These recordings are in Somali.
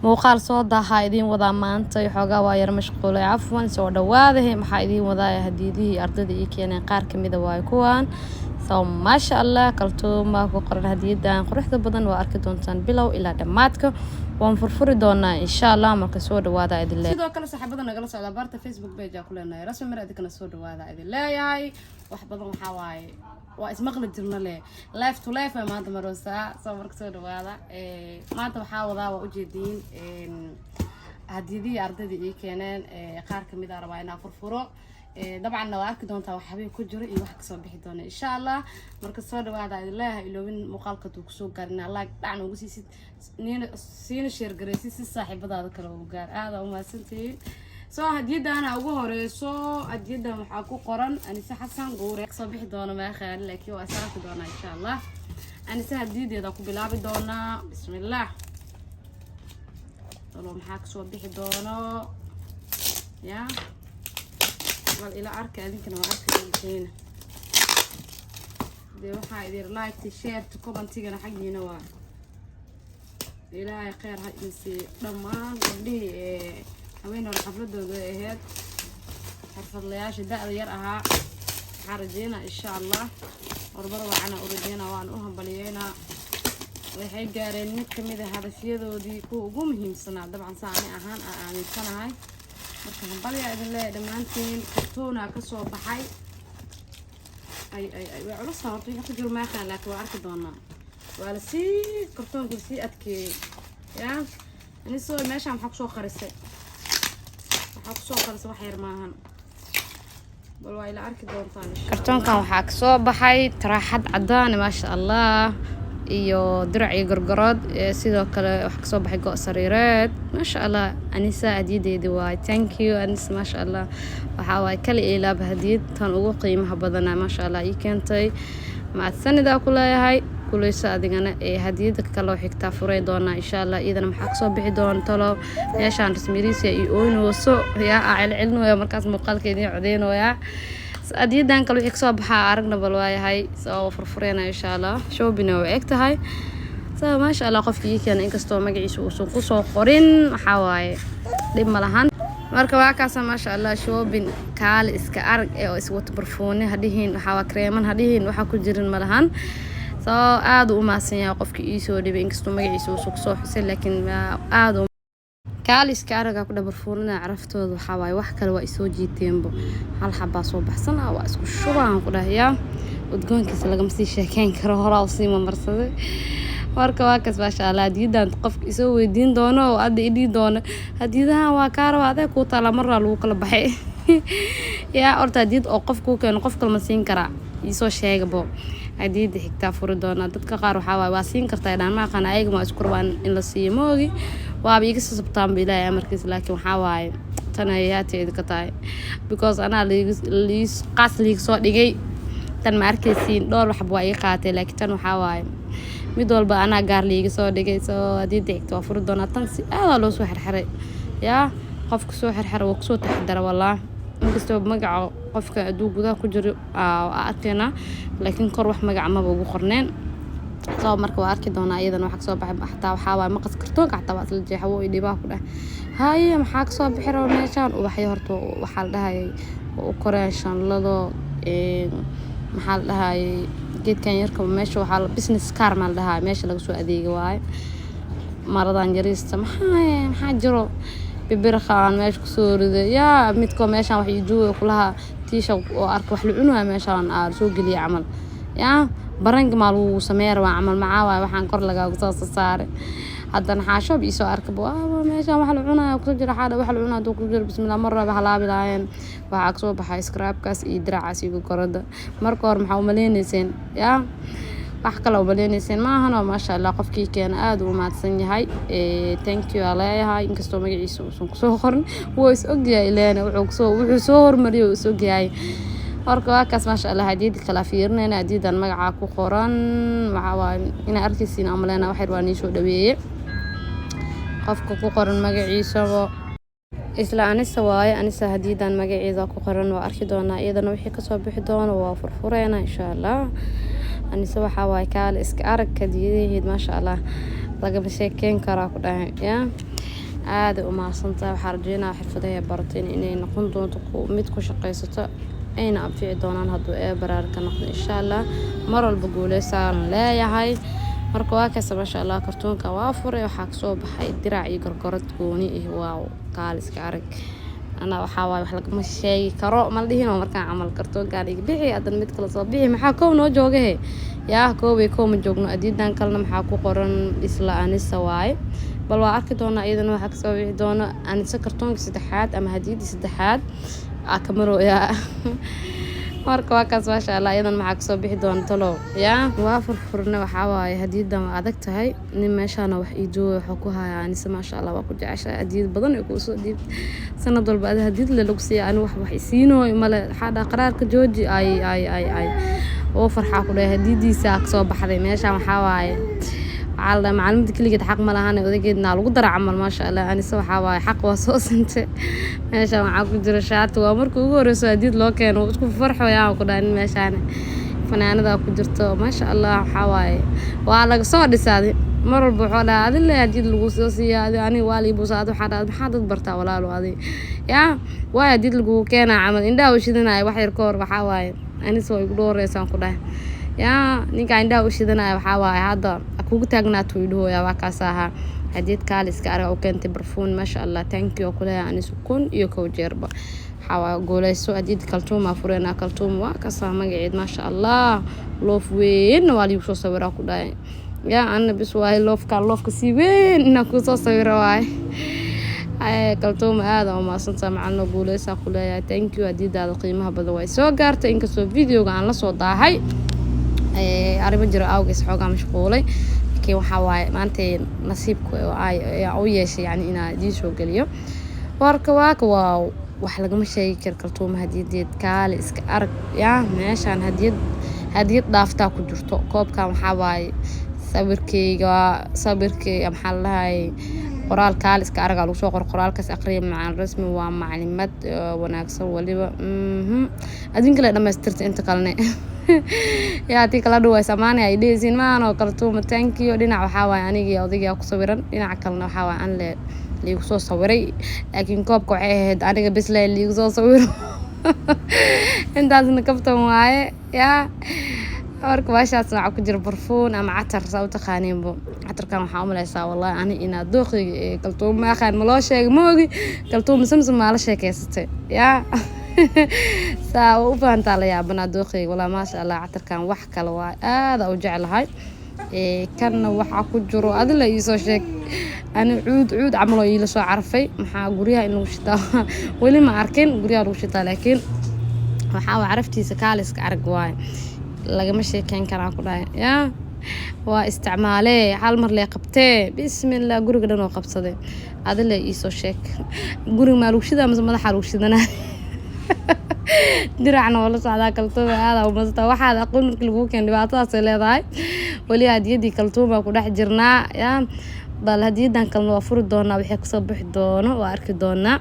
muuqaal soo daaha idin wadaa maanta xoogaa waa yar mashquulay cafwan soo dhawaadahay maxaa idin wadaa hadiyadihii ardayda ii keeneen qaar kamid ah waa kuwan soo maasha Allah kaltuuma ku qoran hadiyadan quruxda badan waa arki doontaan bilow ilaa dhamaadka waan furfuri doonaa insha Allah marka soo dhawaada idin leeyahay sidoo kale saxaabada nagala socda barta Facebook page ku leenahay rasmi mar idin soo dhawaada idin leeyahay wax badan waxa waaye waa ismaqli jirna live to live maanta maroosa soo marka soo dhawaada maanta waxa wadaa waa u jeedin hadiyadii ardayda ii keeneen qaar kamid ah rabaa inaan furfuro dabcan waa arki doontaa wax habeen ku jiro iyo wax ka soo bixi doona insha Allah marka soo dhawaada ilaahay iloobin muuqaalka tuu ku soo gaarina like dhacna ugu siisid siina share gareysid si saaxiibadaada kale ugu gaar aad u maasantii soo hadiyadana ugu horeyso hadiyada waxa ku qoran Anisa Xasan Guure soo bixi doona ma khayr laakiin waa saraafi doona insha Allah Anisa hadiyadeeda ku bilaabi doona bismillaah walo maxaa soo bixi doona ya wal ila arka adinkana waa arkayeen de waxa idin like share commentigana xaqiina waa ilaahay khayr ha insi dhamaan gabdhii haweeney xafladooda ahayd xirfadlayaasha da'da yar ahaa xarajina insha Allah warbada waxana u rajeena waan u hambalyeena waxay gaareen mid kamid ah hadafyadoodii kuwa ugu muhiimsanaa dabcan saani ahaan aaminsanahay marka hambalya idin leeyahay dhamaantiin kartoona ka soo baxay ay way culus sababtay waxa ku jiro ma khan laakiin waa arki doonaa waa la si kartoonku si adkay ya Anisa meesha maxaa ku soo qarisay wax yar maahan bal waa ila arki doontaan kartoonkan waxaa ka soo baxay taraaxad cadaan ma sha Allah iyo dirac iyo gorgorod sidoo kale wax ka soo baxay go sariireed ma sha Allah Anisa hadiyadeedii waa thank you Anisa ma sha Allah waxa way kale ilaab hadiyad tan ugu qiimaha badan ma sha Allah ii keentay ma sanida ku leeyahay kuleysa adigana hadiyada kale oo xigta furay doona insha Allah idana maxaa soo bixi doona talo meeshaan rasmiiriisa iyo ooynooso yaa celcelinayo markaas muuqaalkeedii codeynooya hadiyadan kale wixii soo baxa aragna bal waayahay soo furfureena insha Allah shoobina way egtahay soo ma sha Allah qofkii keen inkastoo magaciisa uu ku soo qorin waxa waaye dib malahan marka waa kaas ma sha Allah shoobin kaal iska arag ee iswato barfuune hadihiin waxa waa kreeman hadihiin waxa ku jirin malahan soo aad u maasan yahay qofkii ii soo dhibay inkastoo magaciisa uu soo xusay laakiin aad u kaaliska araga ku dhabarfuulna caraftooda waxa way wax kale waa isoo jiiteenbo hal xabba soo baxsana waa isku shubaan ku dhahayaa udgoonkiisa laga ma sii sheekeyn karo horaa u sii marsaday marka waa kaas ma sha Allah hadiyadan qofka isoo weydiin doono oo aad idii doono hadiyadan waa kaar waa aday ku tala mar lagu kala baxay ya orta hadiyad oo qof ku keen qof kale ma siin kara isoo sheegabo hadiyada xigta furi doona dadka qaar waxa waa siin kartaa inaan ma aqaan ayaga ma isku rabaan in la siiyo moogi waa iga sabtaan bilaa amarkiis laakiin waxa waaye tan ayateed ka tahay because ana liis qasliig soo dhigay tan ma arkaysiin dhowr waxba waa iga qaatay laakiin tan waxa waaye mid walba ana gaar liiga soo dhigay soo hadiyada xigta furi doona tan si aad loo soo xirxiray ya qofka soo xirxir oo soo taxadar wallaah inkastoo magaca qofka aduu gudaha ku jiro arkayna laakiin kor wax magac ma ugu qorneen soo marka waa arki doonaa iyadana wax ka soo baxay xataa waxa waa maqas kartoonka xataa waa isla jeexo oo dhibaa ku dhahay haye maxaa ka soo bixi roo meeshaan ubaxyo horta waxa la dhahay oo koreeshan lado maxaa la dhahay geedkan yarka meesha waxa business car ma la dhahay meesha laga soo adeego waay maradan yariista maxaa jiro bibirqaan meesha ku soo riday ya midko meeshaan wax ii joogo kulaha tiisha oo arka wax la cunayo meeshaan aar soo galiya camal ya barang maal uu sameeyay waa camal macaawa waxaan kor laga soo saaray haddana xaashoob isoo arka baa meeshaan wax la cunayo ku jira xaada wax la cunayo ku jira bismillah marra wax la bilaayeen waxa ka soo baxay scrapkaas iyo diracaas iyo gorada marka hor maxaa u maleynayeen ya wax kale oo baleenaysan ma ahan oo ma sha Allah qofkii keen aad u maadsan yahay thank youaleeyahay inkastoo magaciisa uu ku soo qoran wuu is ogyahay ileena wuxuu soo hormariyay is ogyahay marka waa kaas ma sha Allah hadiyada kala fiirnayna hadiyadan magaca ku qoran waxa waa ina arkaysiin amaleena wax yar waa nii soo dhaweeyay qofka ku qoran magaciisa isla Anisa waaye Anisa hadiyadan magaciisa ku qoran waa arki doonaa iyadana wixii ka soo bixi doona waa furfureena insha Allah Anisa waxa way kaal iska arag kadiyadii ma sha Allah laga sheekeyn karaa ku dhahay ya aad u mahadsantahay waxaan rajeynayaa xirfadaha barateen inay noqon doonto mid ku shaqaysato ayna anfici doonaan hadduu baraar ka noqdo insha Allah mar walba guuleysaan leeyahay marka waa kaas ma sha Allah kartoonka waa furay waxa ka soo baxay dirac iyo gorgorad gooni waaw qaaliska arag ana waxa waay wax laga ma sheegi karo ma dhihin markaan camal kartoonka iga bixi adan mid kala soo bixi maxaa koob noo joogay yaa koobay ma joogno adiidan kalena maxaa ku qoran isla anisa waay bal waa arki doona iyadana waxa ka soo bixi doona anisa kartoonka saddexaad ama hadiidi saddexaad akamaro yaa marka waa kaas ma sha Allah iyadan maxaa ka soo bixi doona talo yaa waa furfurna waxa waay hadiidan adag tahay nin meeshana wax iido waxa ku haya anisa ma sha Allah waa ku jeceshay hadiid badan ay ku soo dhiib sanad walba hadiid la lagu siiyo aan wax isiino mala xada qaraarka jooji ay oo farxa ku leeyahay hadiidiisa ka soo baxday meesha waxa waay على معلومات كل جد حق ملهانا وذا جد نالو قدر عمل ما شاء الله أنا سو حواي حق وصوص أنت ماشي معاكم درشات وأمركم ورسوا جديد لو كانوا وتكون فرحوا يا وكذا ماشي أنا فأنا ذا قدرته ما شاء الله حواي وعلى صور سادي مر بحولة هذا اللي جديد القصصية هذا يعني والي بوسات وحدد برتا ولا له هذه يا واحد جديد الجو كان عمل إن ده وشدنا واحد يركور وحواي أنا سو يقولوا رئيسان كده يا نيجا عنده وشدنا وحواي هذا kugu taagnaato idhooya waa kaas aha hadiyad kaaliska arag oo keentay barfuun ma sha Allah thank you kulaa aan sukun iyo kow jeerba xawa gooleyso hadiyad kaltuuma fureena kaltuum waa kaas magaceed ma sha Allah loof weyn waa liigu soo sawiraa ku dhaay yaa ana bis waa loofka si weyn ina ku soo sawiraa waay ay kaltuum aad oo ma santa macalno gooleysa kulaa thank you hadiyadaada qiimaha badan way soo gaartay inkastoo videoga aan la soo daahay arrimo jiro awgees xoogaa mashquulay laakiin waxa waaye maanta nasiibku ay u yeeshay yani inaan idin soo geliyo warka waa wax lagama sheegi karo kaltuuma hadiyadeed kaali iska arag yaa meeshaan hadiyad dhaaftaa ku jirto koobkan waxa waaye sawirkeyga maxaa lahay qoraal kaali iska arag lagu soo qoraalkaas aqriyo macaan rasmi waa macluumaad wanaagsan waliba adinka la dhameystirtay inta kalene يا تيك لا دواي سماني أي ديزين ما أنا كرتوم تانكيو دينا وحاوي أنيجي أوديجي أكسبرن دينا كلنا وحاوي أن ل ليوصل صوري لكن كوب كعهد أنا بس لا ليوصل صور أنت لازم كفتو معي يا أورك باش أسمع كجر برفون أم عطر صوت خانين بو عطر كان حامل يسا والله أنا إنا دوخي كلتوم ما خان ملاشة موجي كلتوم سمسم ما لاشة كيستي يا saa u fahantaa la yaabana dooqay wala ma sha Allah catarkan wax kale waa aad u jecelahay kana waxa ku jiro adila ii soo sheeg ana cuud camalo ii la soo carfay maxaa guriga in lagu shitaa wali ma arkin guriga lagu shitaa laakiin waxa uu caraftiisa kaaliska arag waay lagama sheekeyn karaa ku dhaay ya waa isticmaalee hal mar lee qabtee bismillah guriga dhan oo qabsaday adila ii soo sheeg guriga ma lagu shidaa madaxa lagu shidanaa diracna wala socdaa kaltuuma aad u masta waxaad aqoon markii lagu keen dhibaatadaas leedahay wali hadiyadii kaltuuma ku dhex jirnaa yaa bal hadiyadan kalna waa furi doonaa wixii ka soo bixi doono waa arki doonaa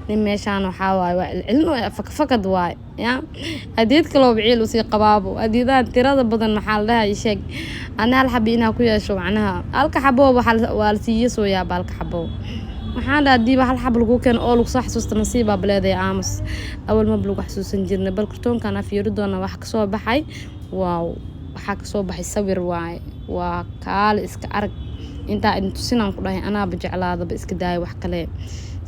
nin meeshaan waxa waay waa cilin oo fakad waay yaa hadiyad kale oo biciil u sii qabaabo hadiyadan tirada badan maxaa la dhahay sheeg ana hal xabi inaa ku yeesho macnaha halka xabo waa la siiyo soo yaa balka xabo waxaan diiba hal xab lagu keen oo lagu soo xasuusta nasiiba baleeday aamus awal ma lagu xasuusan jirnay bal kartoonkan afiiro doona wax ka soo baxay waaw waxa ka soo baxay sawir waay waa kaal iska arag inta intu sinan ku dhahay ana bajeclaada ba iska daay wax kale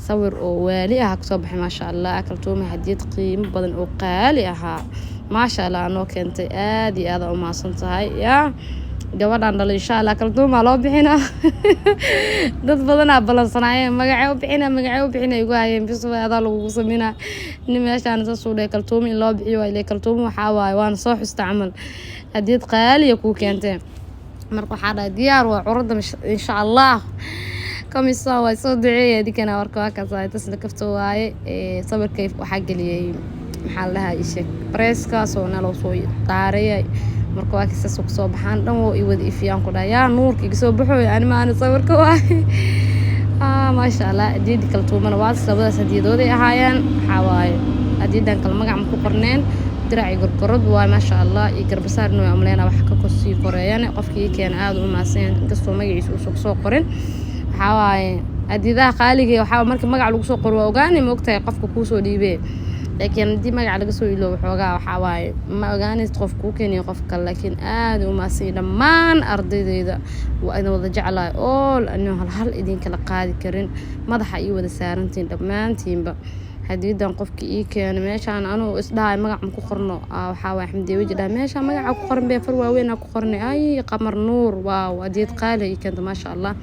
sawir oo waali ah ka soo baxay ma sha Allah kartooma hadiyad qiimo badan oo qaali ah ma sha Allah anoo keentay aad iyo aad u maasantahay yaa gabadhan dhal insha Allah kaltuuma loo bixina dad badan balansanayeen magacay u bixina igu hayeen bisbaada lagu sameeyna in meeshaan soo suuday kaltuuma in loo bixiyo ay kaltuuma waxa waay waan soo xustaamal hadiyad qaali ku keentay marka waxa diyaar waa curada insha Allah kamisa way soo duceeyay dikana warka ka saay tasna kafto waaye sawirkay waxa galiyay maxaa la dhahay sheek preska soo nalo soo taariyay marka waa kisa soo baxaan dhan oo i wada ifiyaan ku dhayaa nuurka iga soo baxay aan ma aan sawirka waay ma sha Allah hadiyad kaltuumana waa sababada hadiyadooda ahaayeen waxa waaye hadiyadan kala magac ku qorneen diraaci gorgorad waa ma sha Allah iyo garbasaarno amleena wax ka sii koreeyaan qofkii keen aad u maaseen inkastoo magaciisa uu soo qorin waxa waaye hadiidaha qaaliga waxaa markii magac lagu soo qoro waa ogaani ma ogtahay qofka kuu soo dhiibee laakiin haddii magac laga soo iloobo xoogaa waxaa waaye ma ogaanaysid qof kuu keenayo qof kale laakiin aad u maasay dhammaan ardaydayda waa idin wada jeclahay ool anoo hal idinkala qaadi karin madaxa ii wada saarantiin dhammaantiinba hadiidan qofkii ii keenay meeshaan anuu isdhahay magac ma ku qorno waxaa waaye xamdiye weji dhahay meeshaan magaca ku qoran bee far waaweyn ku qornay ay qamar nuur waaw hadiid qaali ii keenta maasha allah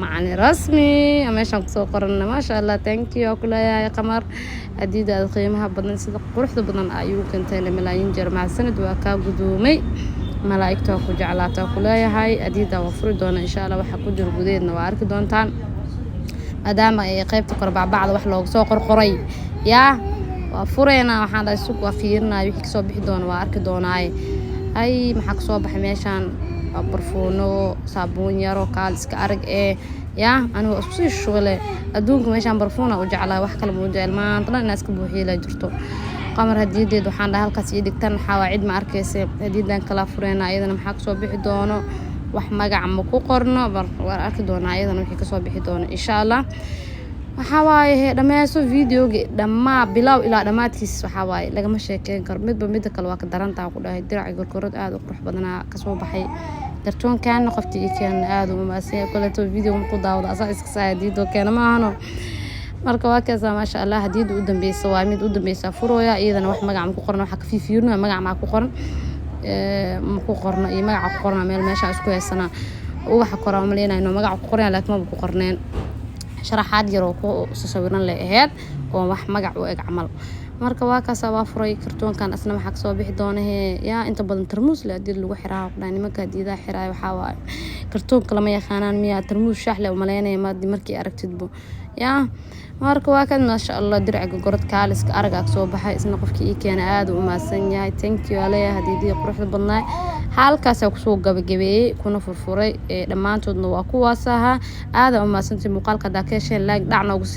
macni rasmi meeshaan kusoo qorana maasha allah thank you ku leeyahay qamar hadiidaada qiimaha badan sida quruxda badan ayuu keentay malaayiin jeer macsanad waa kaa gudoomay malaa'igta ku jeclaata ku leeyahay hadiida waa furi doona insha allah waxa ku jira gudeedna waa arki doontaan maadaama ay qaybta korbacbacda wax looga soo qorqoray yaa waa fureena waxaan dhahay suuq waa fiirinayo wixii kasoo bixi doona waa arki doonaaye ay maxaa kasoo baxay meeshaan waa barfuuno saabuun yaro kaal iska arag yaa anigu isku sii shugale adduunka meeshaan barfuuna u jeclaa wax kale ma u jecel maanta dhan inaa iska buuxiila jirto qamar hadiideed waxaan dhahay halkaas ii dhigtan waxaa waa cid ma arkaysa hadiidan kala fureena iyadana maxaa kasoo bixi doono wax magac ma ku qorno waa arki doonaa iyadana wixii kasoo bixi doono insha allah waxaa waaye dhammayso videoga dhammaa bilow ilaa dhammaadkiis waxaa waaye lagama sheekeyn karo midba midda kale waa ka darantaa ku dhahay dirac gorgorad aad u qurux badanaa kasoo baxay kartoonkan qoftii ii keenay aad u maasay kaleeto video ma ku daawado asaa iska saa hadiidoo keena ma ahano marka waa kaasa maasha allah hadiida u dambeysa waa mid u dambeysa furooya iyadana wax magac ma ku qorno waxa ka fiirino magac ma ku qoran ma ku qorno iyo magac ku qorna meesha isku heesana waxa qoraa ma leenayno magac ku qoran laakiin ma ku qorneen sharaxaad yar oo ku sawiran leeyahay oo wax magac u eg camal marka waa kaasa waa furay kartoonkan asna waxa kasoo bixi doona yaa inta badan tarmuus la hadii lagu xiraa nimanka hadiidaha xiraa waxaa waaye kartoonka lama yaqaanaan miyaa tarmuus shaaxle u maleynaya markii aragtidbo yaa marka waa kan maasha allah dirciga gorod kaaliska araga soo baxay isna qofkii ii keenay aad u maasan yahay thank you alayha hadiidii quruxda badnaa halkaas ku soo gabagabeeyay kuna furfuray dhamaantoodna waa kuwaas ahaa aad u maasantii muuqaalka daakasheen like dhacna